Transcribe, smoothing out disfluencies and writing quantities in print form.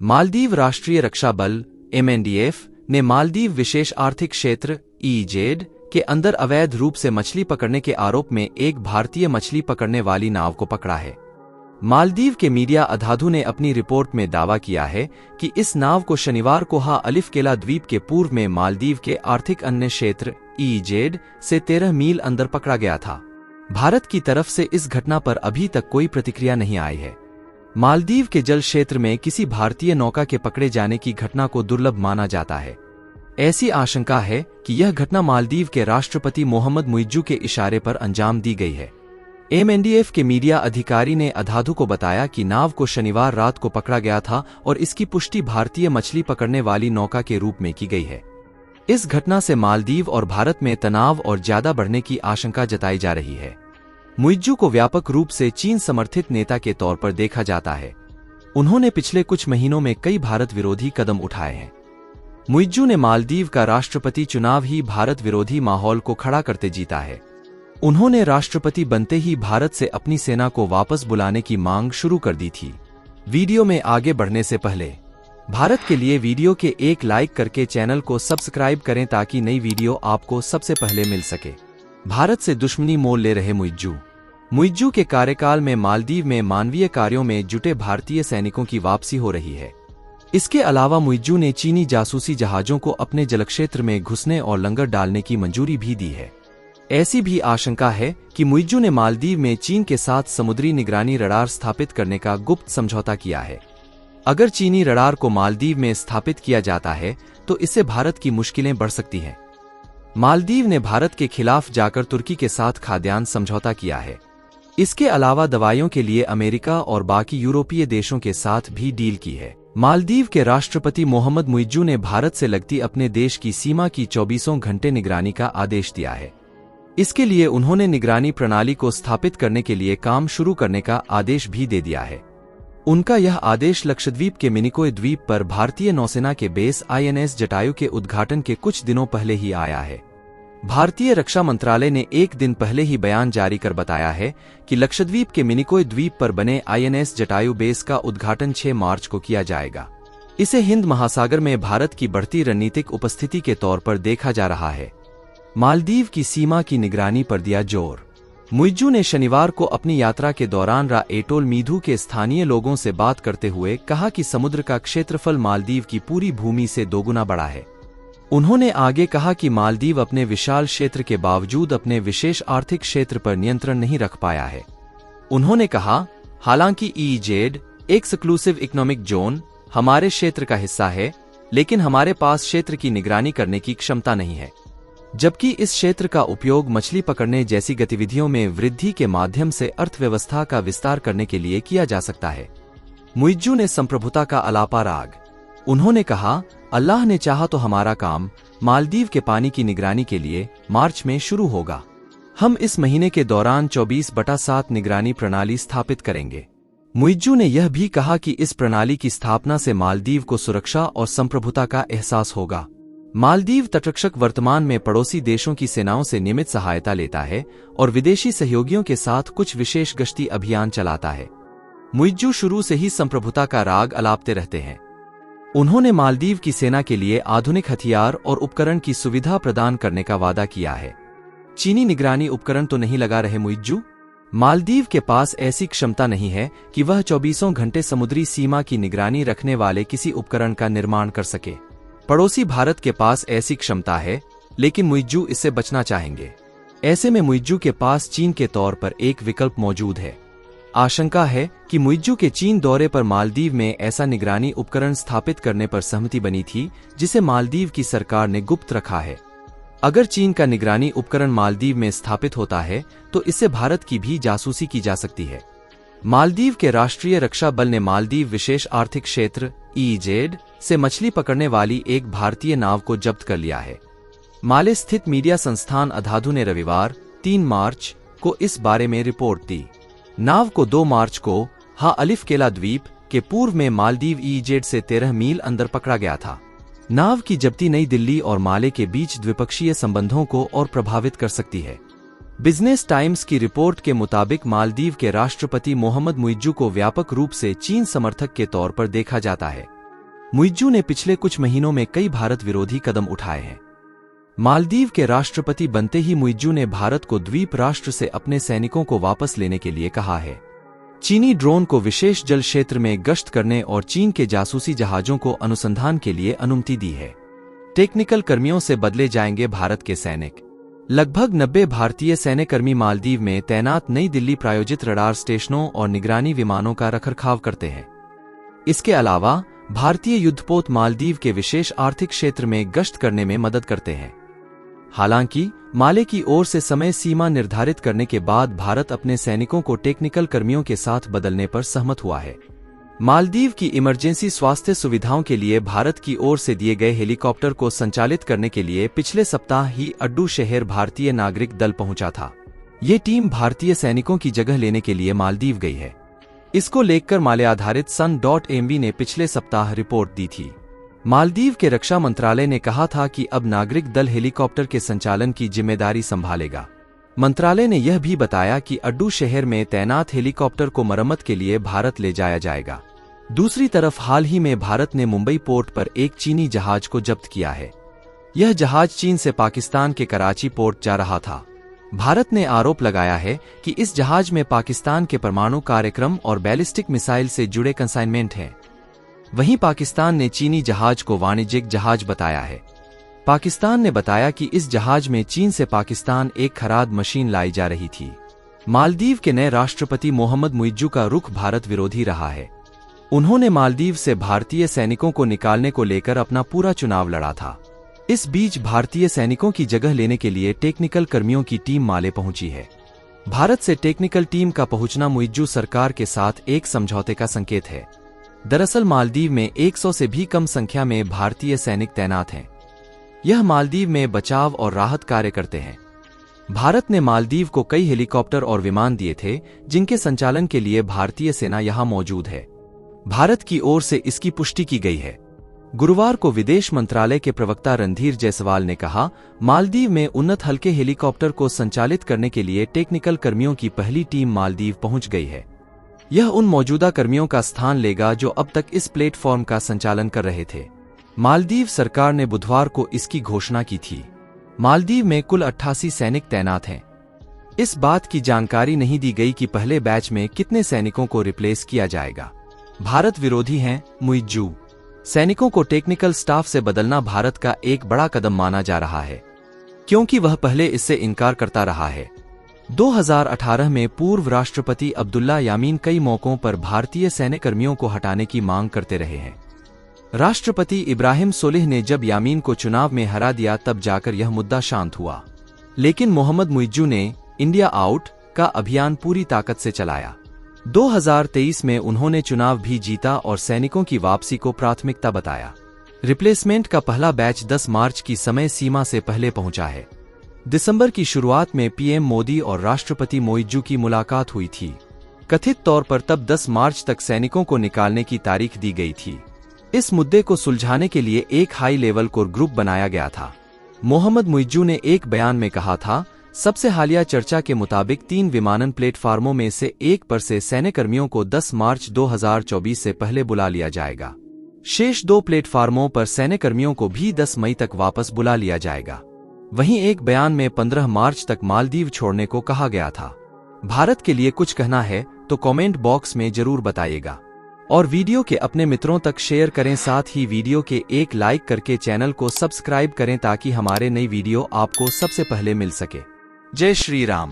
मालदीव राष्ट्रीय रक्षा बल (MNDF) ने मालदीव विशेष आर्थिक क्षेत्र (EEZ) के अंदर अवैध रूप से मछली पकड़ने के आरोप में एक भारतीय मछली पकड़ने वाली नाव को पकड़ा है। मालदीव के मीडिया अधाधु ने अपनी रिपोर्ट में दावा किया है कि इस नाव को शनिवार को हा अलिफ केला द्वीप के पूर्व में मालदीव के आर्थिक अन्य क्षेत्र EEZ से 13 मील अंदर पकड़ा गया था। भारत की तरफ से इस घटना पर अभी तक कोई प्रतिक्रिया नहीं आई है। मालदीव के जल क्षेत्र में किसी भारतीय नौका के पकड़े जाने की घटना को दुर्लभ माना जाता है। ऐसी आशंका है कि यह घटना मालदीव के राष्ट्रपति मोहम्मद मुइज्जू के इशारे पर अंजाम दी गई है। MNDF के मीडिया अधिकारी ने अधाधु को बताया कि नाव को शनिवार रात को पकड़ा गया था और इसकी पुष्टि भारतीय मछली पकड़ने वाली नौका के रूप में की गई है। इस घटना से मालदीव और भारत में तनाव और ज्यादा बढ़ने की आशंका जताई जा रही है। मुइज्जू को व्यापक रूप से चीन समर्थित नेता के तौर पर देखा जाता है। उन्होंने पिछले कुछ महीनों में कई भारत विरोधी कदम उठाए हैं। मुइज्जू ने मालदीव का राष्ट्रपति चुनाव ही भारत विरोधी माहौल को खड़ा करते जीता है। उन्होंने राष्ट्रपति बनते ही भारत से अपनी सेना को वापस बुलाने की मांग शुरू कर दी थी। वीडियो में आगे बढ़ने से पहले भारत के लिए वीडियो के एक लाइक करके चैनल को सब्सक्राइब करें ताकि नई वीडियो आपको सबसे पहले मिल सके। भारत से दुश्मनी मोल ले रहे मुइज्जू के कार्यकाल में मालदीव में मानवीय कार्यों में जुटे भारतीय सैनिकों की वापसी हो रही है। इसके अलावा मुइज्जू ने चीनी जासूसी जहाजों को अपने जलक्षेत्र में घुसने और लंगर डालने की मंजूरी भी दी है। ऐसी भी आशंका है कि मुइज्जू ने मालदीव में चीन के साथ समुद्री निगरानी रडार स्थापित करने का गुप्त समझौता किया है। अगर चीनी रडार को मालदीव में स्थापित किया जाता है तो इससे भारत की मुश्किलें बढ़ सकती हैं। मालदीव ने भारत के खिलाफ जाकर तुर्की के साथ खाद्यान्न समझौता किया है। इसके अलावा दवाइयों के लिए अमेरिका और बाकी यूरोपीय देशों के साथ भी डील की है। मालदीव के राष्ट्रपति मोहम्मद मुइज्जू ने भारत से लगती अपने देश की सीमा की 24 घंटे निगरानी का आदेश दिया है। इसके लिए उन्होंने निगरानी प्रणाली को स्थापित करने के लिए काम शुरू करने का आदेश भी दे दिया है। उनका यह आदेश लक्षद्वीप के मिनिकोय द्वीप पर भारतीय नौसेना के बेस INS जटायु के उद्घाटन के कुछ दिनों पहले ही आया है। भारतीय रक्षा मंत्रालय ने एक दिन पहले ही बयान जारी कर बताया है कि लक्षद्वीप के मिनिकोय द्वीप पर बने INS जटायु बेस का उद्घाटन 6 मार्च को किया जाएगा। इसे हिंद महासागर में भारत की बढ़ती रणनीतिक उपस्थिति के तौर पर देखा जा रहा है। मालदीव की सीमा की निगरानी पर दिया जोर। मुइज्जू ने शनिवार को अपनी यात्रा के दौरान रा एटोल मीधु के स्थानीय लोगों से बात करते हुए कहा कि समुद्र का क्षेत्रफल मालदीव की पूरी भूमि से 2 गुना बड़ा है। उन्होंने आगे कहा कि मालदीव अपने विशाल क्षेत्र के बावजूद अपने विशेष आर्थिक क्षेत्र पर नियंत्रण नहीं रख पाया है। उन्होंने कहा, हालांकि EEZ एक्सक्लूसिव इकोनॉमिक जोन हमारे क्षेत्र का हिस्सा है, लेकिन हमारे पास क्षेत्र की निगरानी करने की क्षमता नहीं है, जबकि इस क्षेत्र का उपयोग मछली पकड़ने जैसी गतिविधियों में वृद्धि के माध्यम से अर्थव्यवस्था का विस्तार करने के लिए किया जा सकता है। मुइज्जू ने संप्रभुता का अलापा राग। उन्होंने कहा, अल्लाह ने चाहा तो हमारा काम मालदीव के पानी की निगरानी के लिए मार्च में शुरू होगा। हम इस महीने के दौरान 24/7 निगरानी प्रणाली स्थापित करेंगे। मुइज्जू ने यह भी कहा कि इस प्रणाली की स्थापना से मालदीव को सुरक्षा और संप्रभुता का एहसास होगा। मालदीव तटरक्षक वर्तमान में पड़ोसी देशों की सेनाओं से नियमित सहायता लेता है और विदेशी सहयोगियों के साथ कुछ विशेष गश्ती अभियान चलाता है। मुइज्जू शुरू से ही संप्रभुता का राग अलापते रहते हैं। उन्होंने मालदीव की सेना के लिए आधुनिक हथियार और उपकरण की सुविधा प्रदान करने का वादा किया है। चीनी निगरानी उपकरण तो नहीं लगा रहे मुइज्जू? मालदीव के पास ऐसी क्षमता नहीं है कि वह 24 घंटे समुद्री सीमा की निगरानी रखने वाले किसी उपकरण का निर्माण कर सके। पड़ोसी भारत के पास ऐसी क्षमता है, लेकिन मुइज्जू इससे बचना चाहेंगे। ऐसे में मुइज्जू के पास चीन के तौर पर एक विकल्प मौजूद है। आशंका है कि मुइज्जू के चीन दौरे पर मालदीव में ऐसा निगरानी उपकरण स्थापित करने पर सहमति बनी थी, जिसे मालदीव की सरकार ने गुप्त रखा है। अगर चीन का निगरानी उपकरण मालदीव में स्थापित होता है तो इससे भारत की भी जासूसी की जा सकती है। मालदीव के राष्ट्रीय रक्षा बल ने मालदीव विशेष आर्थिक क्षेत्र EEZ से मछली पकड़ने वाली एक भारतीय नाव को जब्त कर लिया है। माले स्थित मीडिया संस्थान अधाधु ने रविवार 3 मार्च को इस बारे में रिपोर्ट दी। नाव को 2 मार्च को हा अलिफ केला द्वीप के पूर्व में मालदीव EEZ से 13 मील अंदर पकड़ा गया था। नाव की जब्ती नई दिल्ली और माले के बीच द्विपक्षीय संबंधों को और प्रभावित कर सकती है। बिजनेस टाइम्स की रिपोर्ट के मुताबिक मालदीव के राष्ट्रपति मोहम्मद मुइज्जू को व्यापक रूप से चीन समर्थक के तौर पर देखा जाता है। मुइज्जू ने पिछले कुछ महीनों में कई भारत विरोधी कदम उठाए हैं। मालदीव के राष्ट्रपति बनते ही मुइज्जू ने भारत को द्वीप राष्ट्र से अपने सैनिकों को वापस लेने के लिए कहा है। चीनी ड्रोन को विशेष जल क्षेत्र में गश्त करने और चीन के जासूसी जहाजों को अनुसंधान के लिए अनुमति दी है। टेक्निकल कर्मियों से बदले जाएंगे भारत के सैनिक। लगभग 90 भारतीय सैन्यकर्मी मालदीव में तैनात नई दिल्ली प्रायोजित रडार स्टेशनों और निगरानी विमानों का रखरखाव करते हैं। इसके अलावा भारतीय युद्धपोत मालदीव के विशेष आर्थिक क्षेत्र में गश्त करने में मदद करते हैं। हालांकि माले की ओर से समय सीमा निर्धारित करने के बाद भारत अपने सैनिकों को टेक्निकल कर्मियों के साथ बदलने पर सहमत हुआ है। मालदीव की इमरजेंसी स्वास्थ्य सुविधाओं के लिए भारत की ओर से दिए गए हेलीकॉप्टर को संचालित करने के लिए पिछले सप्ताह ही अड्डू शहर भारतीय नागरिक दल पहुंचा था। ये टीम भारतीय सैनिकों की जगह लेने के लिए मालदीव गई है। इसको लेकर माले आधारित सन.mv ने पिछले सप्ताह रिपोर्ट दी थी। मालदीव के रक्षा मंत्रालय ने कहा था कि अब नागरिक दल हेलीकॉप्टर के संचालन की जिम्मेदारी संभालेगा। मंत्रालय ने यह भी बताया कि अड्डू शहर में तैनात हेलीकॉप्टर को मरम्मत के लिए भारत ले जाया जाएगा। दूसरी तरफ हाल ही में भारत ने मुंबई पोर्ट पर एक चीनी जहाज को जब्त किया है। यह जहाज चीन से पाकिस्तान के कराची पोर्ट जा रहा था। भारत ने आरोप लगाया है कि इस जहाज में पाकिस्तान के परमाणु कार्यक्रम और बैलिस्टिक मिसाइल से जुड़े कंसाइनमेंट हैं। वहीं पाकिस्तान ने चीनी जहाज को वाणिज्यिक जहाज बताया है। पाकिस्तान ने बताया कि इस जहाज में चीन से पाकिस्तान एक खराद मशीन लाई जा रही थी। मालदीव के नए राष्ट्रपति मोहम्मद मुइज्जू का रुख भारत विरोधी रहा है। उन्होंने मालदीव से भारतीय सैनिकों को निकालने को लेकर अपना पूरा चुनाव लड़ा था। इस बीच भारतीय सैनिकों की जगह लेने के लिए टेक्निकल कर्मियों की टीम माले पहुंची है। भारत से टेक्निकल टीम का पहुंचना मुइज्जू सरकार के साथ एक समझौते का संकेत है। दरअसल मालदीव में 100 से भी कम संख्या में भारतीय सैनिक तैनात हैं। यह मालदीव में बचाव और राहत कार्य करते हैं। भारत ने मालदीव को कई हेलीकॉप्टर और विमान दिए थे, जिनके संचालन के लिए भारतीय सेना यहां मौजूद है। भारत की ओर से इसकी पुष्टि की गई है। गुरुवार को विदेश मंत्रालय के प्रवक्ता रणधीर जायसवाल ने कहा, मालदीव में उन्नत हल्के हेलीकॉप्टर को संचालित करने के लिए टेक्निकल कर्मियों की पहली टीम मालदीव पहुंच गई है। यह उन मौजूदा कर्मियों का स्थान लेगा जो अब तक इस प्लेटफॉर्म का संचालन कर रहे थे। मालदीव सरकार ने बुधवार को इसकी घोषणा की थी। मालदीव में कुल 88 सैनिक तैनात हैं। इस बात की जानकारी नहीं दी गई कि पहले बैच में कितने सैनिकों को रिप्लेस किया जाएगा। भारत विरोधी हैं मुइज्जू। सैनिकों को टेक्निकल स्टाफ से बदलना भारत का एक बड़ा कदम माना जा रहा है, क्योंकि वह पहले इससे इनकार करता रहा है। 2018 में पूर्व राष्ट्रपति अब्दुल्ला यामीन कई मौकों पर भारतीय सैन्यकर्मियों को हटाने की मांग करते रहे हैं। राष्ट्रपति इब्राहिम सोलिह ने जब यामीन को चुनाव में हरा दिया तब जाकर यह मुद्दा शांत हुआ। लेकिन मोहम्मद मुइज्जू ने इंडिया आउट का अभियान पूरी ताकत से चलाया। 2023 में उन्होंने चुनाव भी जीता और सैनिकों की वापसी को प्राथमिकता बताया। रिप्लेसमेंट का पहला बैच 10 मार्च की समय सीमा से पहले पहुंचा है। दिसंबर की शुरुआत में पीएम मोदी और राष्ट्रपति मुइज्जू की मुलाकात हुई थी। कथित तौर पर तब 10 मार्च तक सैनिकों को निकालने की तारीख दी गई थी। इस मुद्दे को सुलझाने के लिए एक हाई लेवल कोर ग्रुप बनाया गया था। मोहम्मद मुइज्जू ने एक बयान में कहा था, सबसे हालिया चर्चा के मुताबिक 3 विमानन प्लेटफार्मों में से एक पर से सैन्यकर्मियों को 10 मार्च 2024 से पहले बुला लिया जाएगा। शेष 2 प्लेटफार्मों पर सैन्यकर्मियों को भी 10 मई तक वापस बुला लिया जाएगा। वहीं एक बयान में 15 मार्च तक मालदीव छोड़ने को कहा गया था। भारत के लिए कुछ कहना है तो कमेंट बॉक्स में जरूर बताइएगा और वीडियो के अपने मित्रों तक शेयर करें। साथ ही वीडियो के एक लाइक करके चैनल को सब्सक्राइब करें ताकि हमारे नई वीडियो आपको सबसे पहले मिल सके। जय श्री राम।